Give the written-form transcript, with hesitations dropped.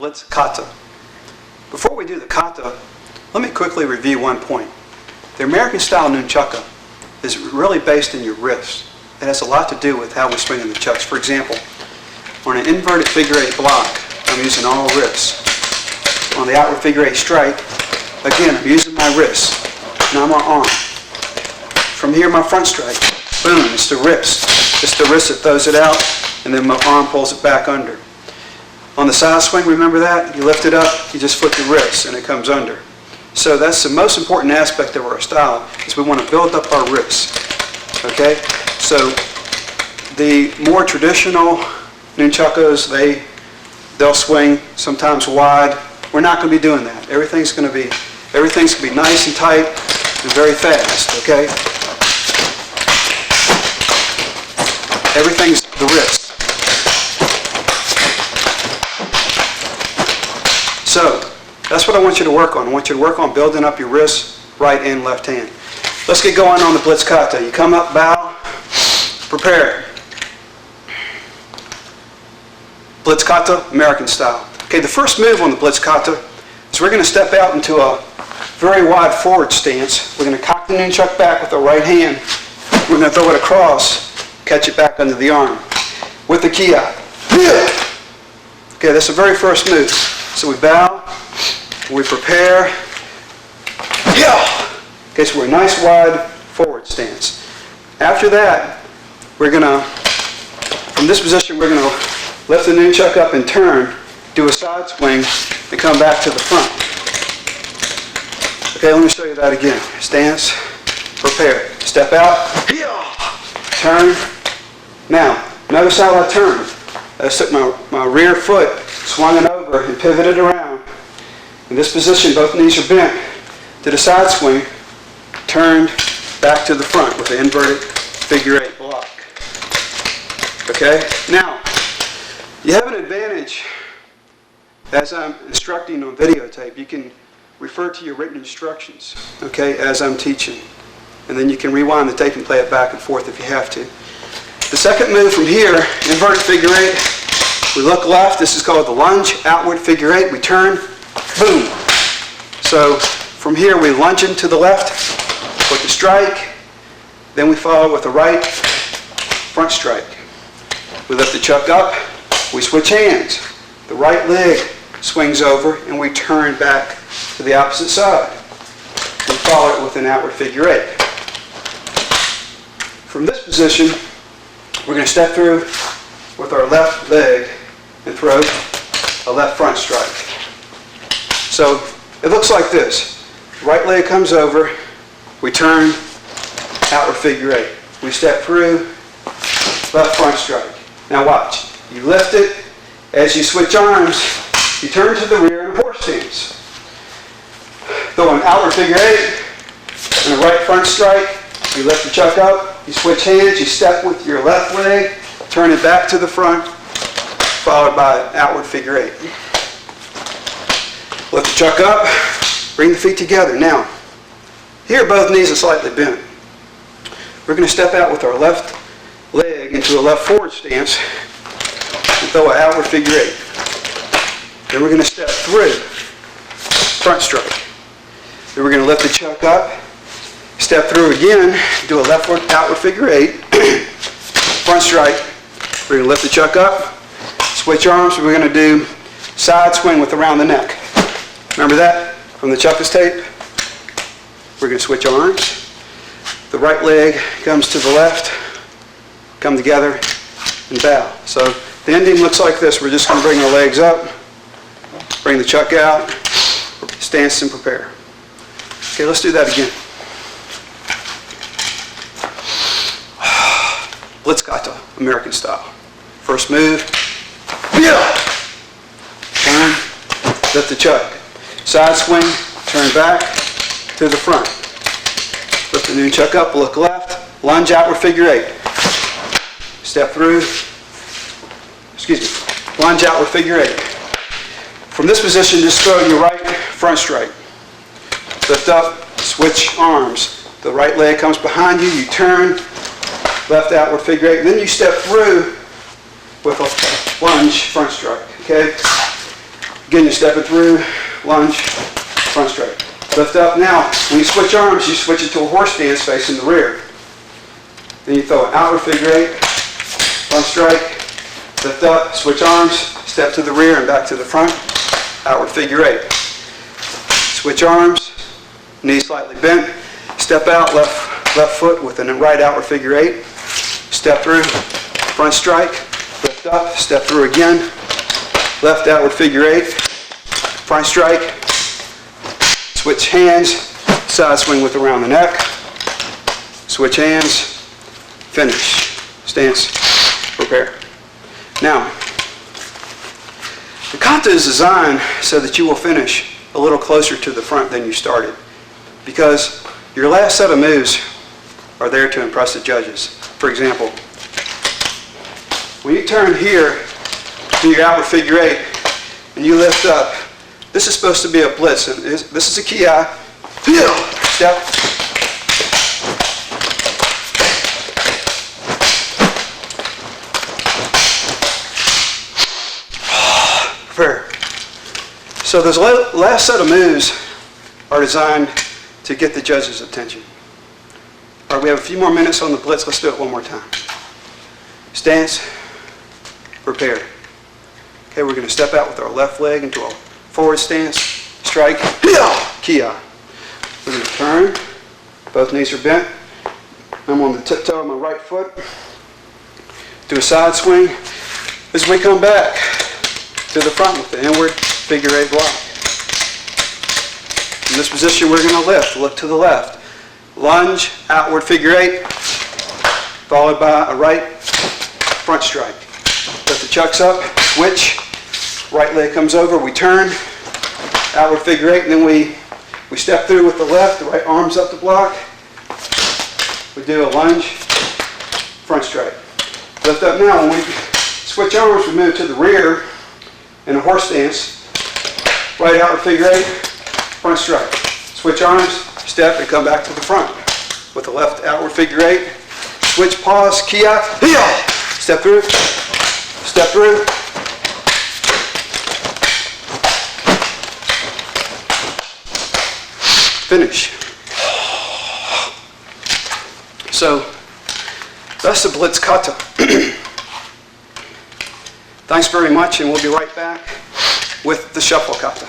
Blitz kata. Before we do the kata, let me quickly review one point. The American style nunchaka is really based in your wrist. It has a lot to do with how we swing in the chucks. For example, on an inverted figure eight block, I'm using all wrists. On the outward figure eight strike, again, I'm using my wrist, not my arm. From here, my front strike, boom, it's the wrist. It's the wrist that throws it out, and then my arm pulls it back under. On the side swing, remember that? You lift it up, you just flip the wrist, and it comes under. So that's the most important aspect of our style, is we want to build up our wrists. Okay? So the more traditional nunchakus, they'll swing sometimes wide. We're not going to be doing that. Everything's going to be nice and tight and very fast. Okay? Everything's the wrist. So that's what I want you to work on. I want you to work on building up your wrists, right and left hand. Let's get going on the blitz kata. You come up, bow, prepare. Blitz kata, American style. Okay, the first move on the blitz kata is we're going to step out into a very wide forward stance. We're going to cock the nunchuck back with our right hand. We're going to throw it across, catch it back under the arm with the ki out. Okay, that's the very first move. So we bow, we prepare. Okay, so we're a nice wide forward stance. After that, we're going to, from this position, we're going to lift the nunchuck up and turn, do a side swing, and come back to the front. Okay, let me show you that again. Stance, prepare, step out, turn. Now, notice how I turned. I took my rear foot, swung it over, and pivoted around. In this position, both knees are bent. Did a side swing, turned back to the front with the inverted figure eight block. Okay? Now, you have an advantage as I'm instructing on videotape. You can refer to your written instructions, okay, as I'm teaching. And then you can rewind the tape and play it back and forth if you have to. The second move from here, inverted figure eight, we look left. This is called the lunge, outward figure eight. We turn, boom. So from here we lunge into the left with the strike. Then we follow with the right front strike. We lift the chuck up. We switch hands. The right leg swings over and we turn back to the opposite side. We follow it with an outward figure eight. From this position, we're going to step through with our left leg and throw a left front strike. So it looks like this. Right leg comes over, we turn, outward figure eight. We step through, left front strike. Now watch. You lift it. As you switch arms, you turn to the rear in a horse stance. Throw an outward figure eight and a right front strike. You lift the chuck up, you switch hands, you step with your left leg, turn it back to the front, followed by an outward figure eight. Lift the chuck up, bring the feet together. Now, here both knees are slightly bent. We're going to step out with our left leg into a left forward stance and throw an outward figure eight. Then we're going to step through, front strike. Then we're going to lift the chuck up, step through again, do a leftward outward figure eight, front strike. We're going to lift the chuck up, switch arms, and we're going to do side swing with around the neck. Remember that from the chuckus tape? We're going to switch arms. The right leg comes to the left, come together, and bow. So the ending looks like this. We're just going to bring our legs up, bring the chuck out, stance and prepare. Okay, let's do that again. Blitz kata, American style. First move. Turn, lift the chuck. Side swing, turn back to the front. Lift the nunchuck up, look left, lunge outward figure eight. Step through, lunge outward figure eight. From this position, just throw your right front strike. Lift up, switch arms. The right leg comes behind you, you turn, left outward figure eight. Then you step through with a lunge front strike. Okay? Again, you're stepping through, lunge, front strike. Lift up. Now, when you switch arms, you switch it to a horse stance facing the rear. Then you throw an outward figure eight, front strike, lift up, switch arms, step to the rear and back to the front, outward figure eight. Switch arms, knees slightly bent, step out, left foot with a right outward figure eight, step through, front strike, lift up, step through again, left outward figure eight, front strike, switch hands, side swing with around the neck, switch hands, finish, stance, prepare. Now, the kata is designed so that you will finish a little closer to the front than you started, because your last set of moves are there to impress the judges. For example, when you turn here to your outward figure eight and you lift up, this is supposed to be a blitz. And this is a ki. Step. Fair. So those last set of moves are designed to get the judge's attention. All right, we have a few more minutes on the blitz. Let's do it one more time. Stance, prepare. Okay, we're going to step out with our left leg into a forward stance, strike, ki. We're going to turn, both knees are bent. I'm on the tiptoe of my right foot. Do a side swing. As we come back to the front with the inward figure eight block. In this position, we're going to lift. Look to the left. Lunge, outward figure eight, followed by a right front strike. Lift the chucks up, switch, right leg comes over, we turn, outward figure eight, and then we step through with the left, the right arm's up the block. We do a lunge, front strike. Lift up now. When we switch arms, we move to the rear in a horse stance. Right outward figure eight, front strike. Switch arms, step, and come back to the front with the left outward figure eight. Switch, pause, ki, step through, step through. Finish. So, that's the blitz kata. Thanks very much, and we'll be right back with the shuffle kata.